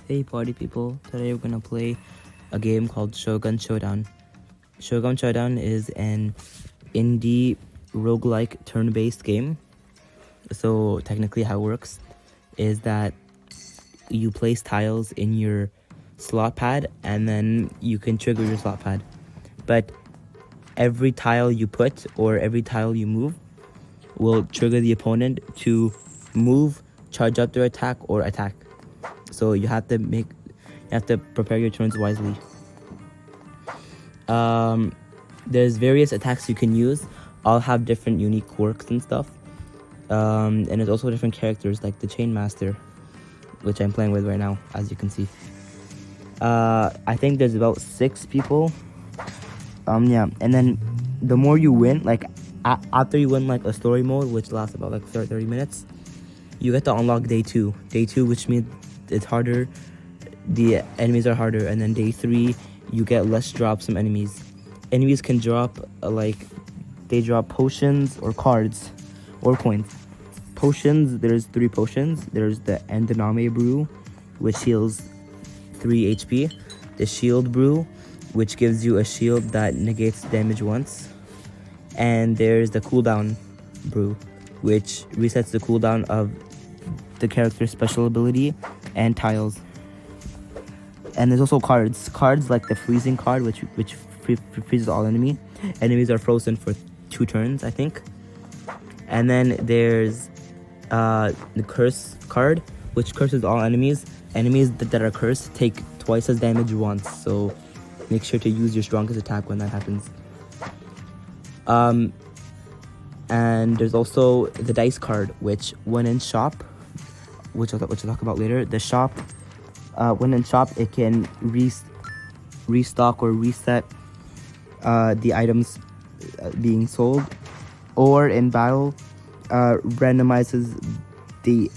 Hey party people, today we're gonna play a game called Shogun Showdown. Shogun Showdown is an indie roguelike turn-based game. So technically how it works is that you place tiles in your slot pad and then you can trigger your slot pad. But every tile you put or every tile you move will trigger the opponent to move, charge up their attack, or attack. So you have to prepare your turns wisely. There's various attacks you can use. All have different unique quirks and stuff. And there's also different characters like the Chainmaster, which I'm playing with right now, as you can see. I think there's about 6 people. Yeah, and then the more you win, like after you win like a story mode, which lasts about like 30 minutes, you get to unlock day 2. Day 2, which means it's harder, the enemies are harder, and then day 3 you get less drops from enemies. Enemies can drop they drop potions or cards or coins. Potions, there's 3 potions. There's the Endoname brew, which heals 3 HP. The shield brew, which gives you a shield that negates damage once. And there's the cooldown brew, which resets the cooldown of the character's special ability and tiles. And there's also cards like the freezing card, which freezes all enemies are frozen for 2 turns, I think. And then there's the curse card, which curses all enemies that are cursed take twice as damage once, so make sure to use your strongest attack when that happens. And there's also the dice card, which when in shop, which I'll talk about later. The shop, when in shop, it can restock or reset the items being sold, or in battle, randomizes the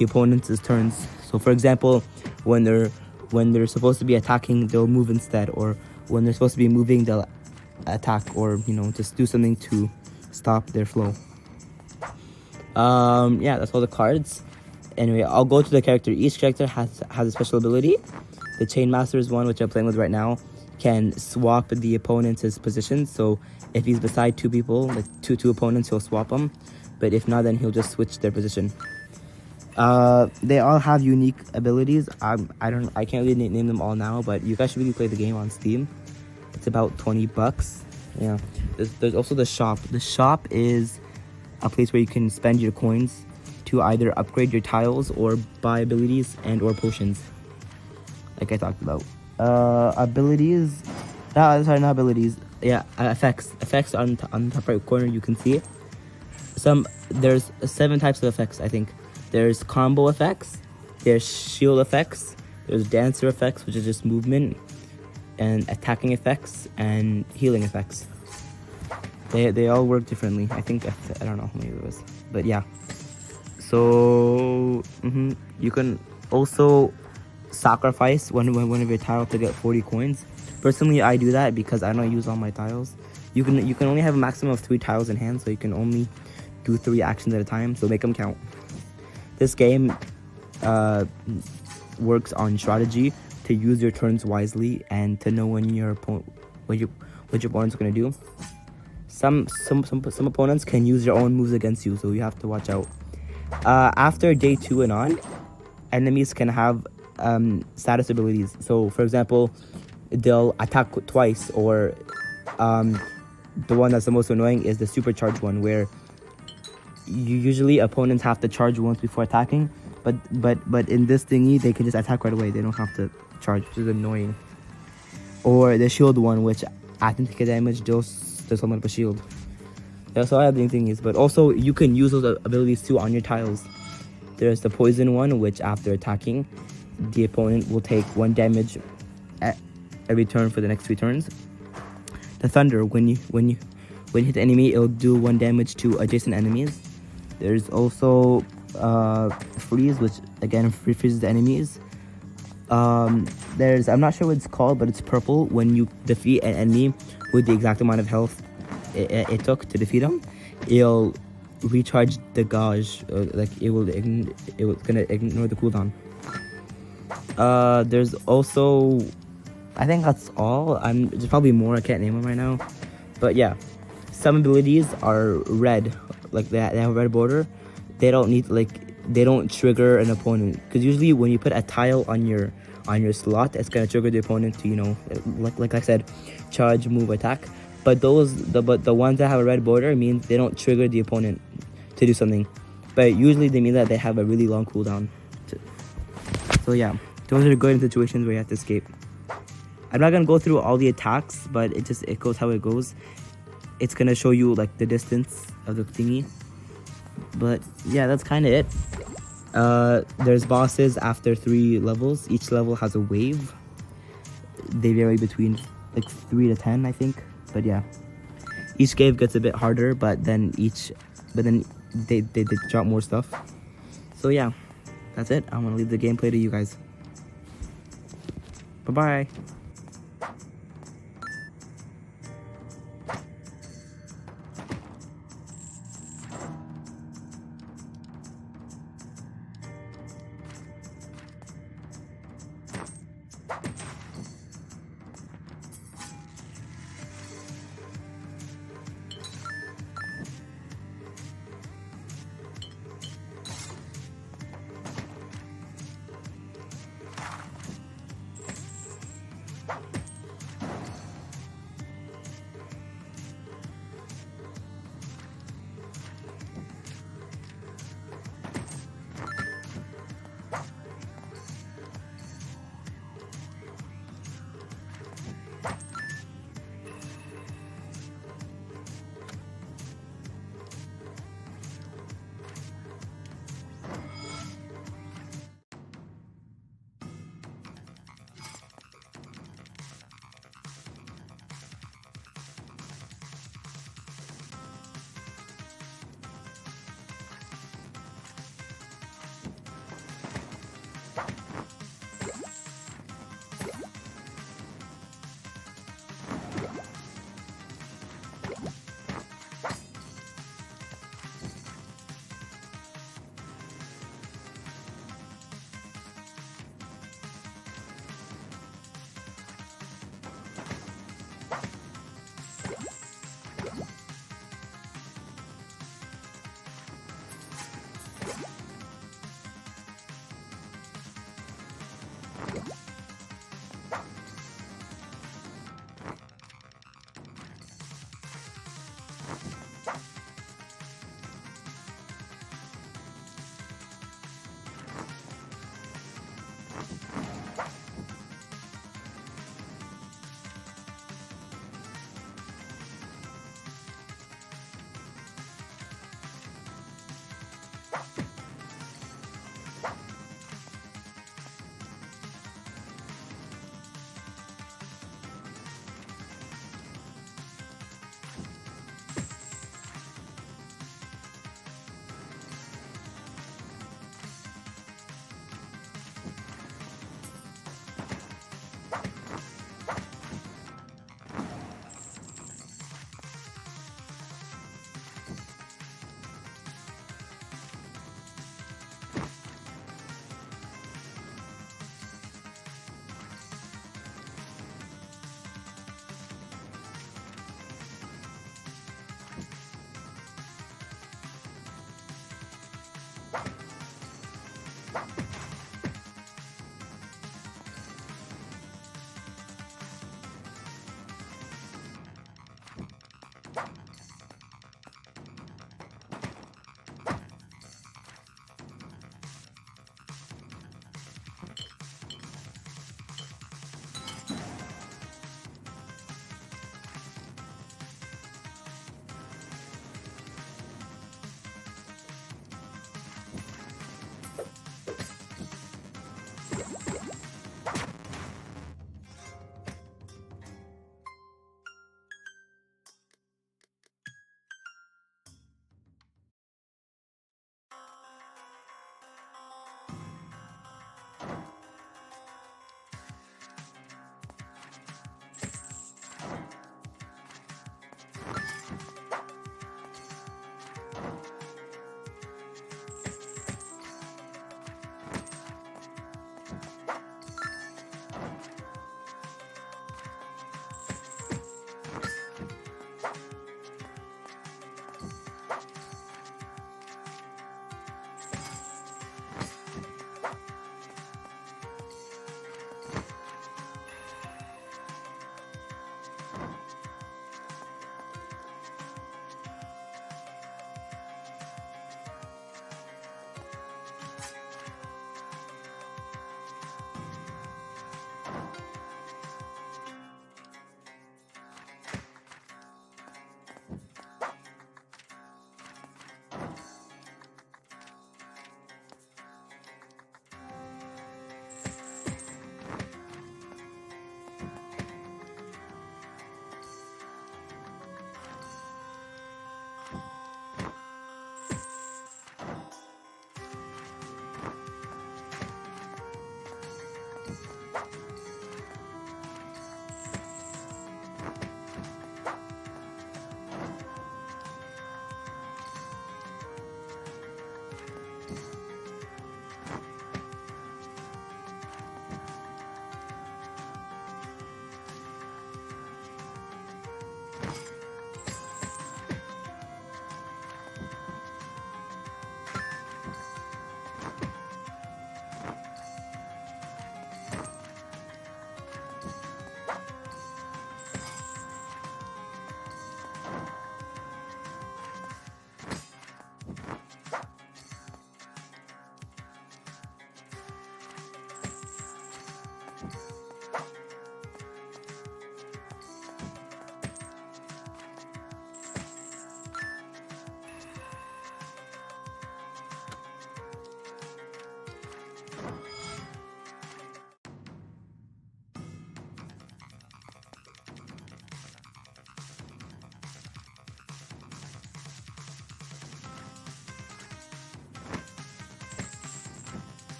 opponent's turns. So, for example, when they're supposed to be attacking, they'll move instead, or when they're supposed to be moving, they'll attack, or just do something to stop their flow. Yeah, that's all the cards. Anyway, I'll go to the character. Each character has a special ability. The Chainmaster is one, which I'm playing with right now, can swap the opponent's position. So if he's beside 2 people, like two opponents, he'll swap them. But if not, then he'll just switch their position. They all have unique abilities. I can't really name them all now, but you guys should really play the game on Steam. It's about $20. Yeah. There's also the shop. The shop is a place where you can spend your coins to either upgrade your tiles or buy abilities and or potions, like I talked about. Abilities. Not abilities. Yeah, effects on the top right corner, you can see it. There's 7 types of effects, I think. There's combo effects, there's shield effects, there's dancer effects, which is just movement, and attacking effects, and healing effects. They all work differently. I think, I don't know how many there was, but yeah. So you can also sacrifice one of your tiles to get 40 coins. Personally, I do that because I don't use all my tiles. You can only have a maximum of 3 tiles in hand, so you can only do 3 actions at a time, so make them count. This game works on strategy, to use your turns wisely and to know when your opponent's gonna do. Some opponents can use their own moves against you, so you have to watch out. After day 2 and on, enemies can have status abilities. So, for example, they'll attack twice, or the one that's the most annoying is the supercharged one, where usually opponents have to charge once before attacking, but in this thingy they can just attack right away. They don't have to charge, which is annoying. Or the shield one, which after taking damage does someone up a shield. That's all I have the thingies. But also you can use those abilities too on your tiles. There's the poison one, which after attacking, the opponent will take 1 damage at every turn for the next 3 turns. The thunder, when you hit the enemy, it'll do 1 damage to adjacent enemies. There's also freeze, which again freezes the enemies. I'm not sure what it's called, but it's purple. When you defeat an enemy with the exact amount of health it took to defeat him, it'll recharge the gauge. It's gonna ignore the cooldown. There's also, I think that's all. There's probably more. I can't name them right now, but yeah, some abilities are red, like they have a red border. They don't need they don't trigger an opponent, because usually when you put a tile on your slot, it's gonna trigger the opponent to, you know, like I said, charge, move, attack. But the ones that have a red border means they don't trigger the opponent to do something, but usually they mean that they have a really long cooldown. So yeah, those are good in situations where you have to escape. I'm not gonna go through all the attacks, but it goes how it goes. It's gonna show you like the distance of the thingy. But yeah, that's kind of it. There's bosses after 3 levels. Each level has a wave. They vary between like 3 to 10, I think. But yeah, each wave gets a bit harder, but then they drop more stuff. So yeah, that's it. I'm gonna leave the gameplay to you guys. Bye bye.